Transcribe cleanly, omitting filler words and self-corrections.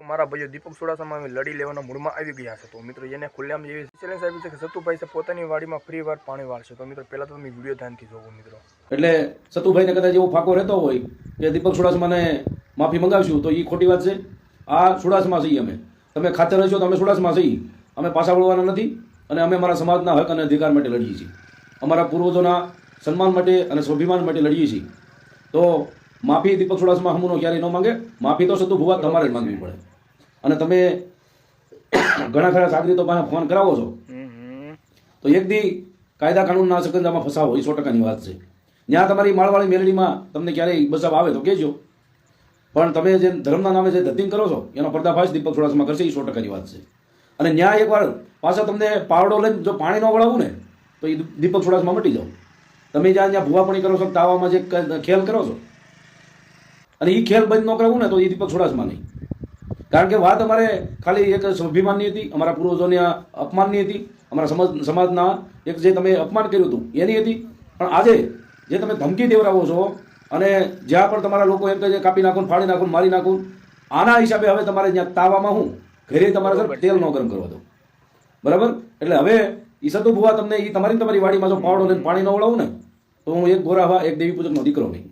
મારા ભાઈઓ દીપક ચુડાસમા લડી લેવાના મૂડમાં આવી ગયા છે. તો મિત્રો એને ખુલ્લેઆમ એવી ચેલેન્જ આપી છે કે સતુભાઈ છે પોતાની વાડીમાં ફ્રી વાર પાણી વાળશે. તો મિત્રો પહેલા તો તમે વિડીયો ધ્યાનથી જોવો મિત્રો. એટલે સતુભાઈને કદાચ એવો ફાંકો રહેતો હોય કે દીપક ચુડાસમાને માફી મંગાવશું તો એ ખોટી વાત છે. આ ચુડાસમા છીએ અમે, તમે ખાતર હશો તો અમે ચુડાસમા છીએ. અમે પાછા વળવાના નથી અને અમે અમારા સમાજના હક અને અધિકાર માટે લડીએ છીએ. અમારા પૂર્વજોના સન્માન માટે અને સ્વાભિમાન માટે લડીએ છીએ. તો માફી દીપક ચુડાસમા હમુનો ક્યારેય ન માંગે. માફી તો સતુ ભુવા તમારે જ માંગવી પડે. અને તમે ઘણા ખરા સાગરીતો પાસે ફોન કરાવો છો તો એક દી કાયદા કાનૂનના સકંજામાં ફસાવો એ 100%ની વાત છે. ત્યાં તમારી માળવાળી મેલડીમાં તમને ક્યારેય બચાવ આવે તો કહેજો, પણ તમે જે ધર્મના નામે જે ધતિંગ કરો છો એનો પર્દાફાશ દીપક ચુડાસમા કરશે એ 100%ની વાત છે. અને ન્યાય એકવાર પાછા તમને પાવડો લઈને જો પાણી ન વળાવું ને તો એ દીપક ચુડાસમા મટી જાઓ. તમે જ્યાં ભૂવાપણી કરો છો, તાવામાં જે ખેલ કરો છો અને એ ખેલ બંધ ન કરવું ને તો એ દીપક ચુડાસમા નહીં. કારણ કે વાત અમારે ખાલી એક સ્વાભિમાનની હતી, અમારા પૂર્વજોની અપમાનની હતી, અમારા સમાજના એક જે તમે અપમાન કર્યું હતું એની હતી. પણ આજે જે તમે ધમકી દેવરાવો છો અને જ્યાં પણ તમારા લોકો એમ કહે કાપી નાખો, ફાડી નાખો, મારી નાખો, આના હિસાબે હવે તમારે જ્યાં તાવામાં હું ઘરે તમારે સર તેલ ન ગરમ કરવા દો. બરાબર? એટલે હવે એ સતુ ભુવા તમને એ તમારી વાડીમાં જો પાવડો લઈને પાણી ન વળાવું ને તો હું એક ગોરાવા એક દેવી પૂજકનો દીકરો નહીં.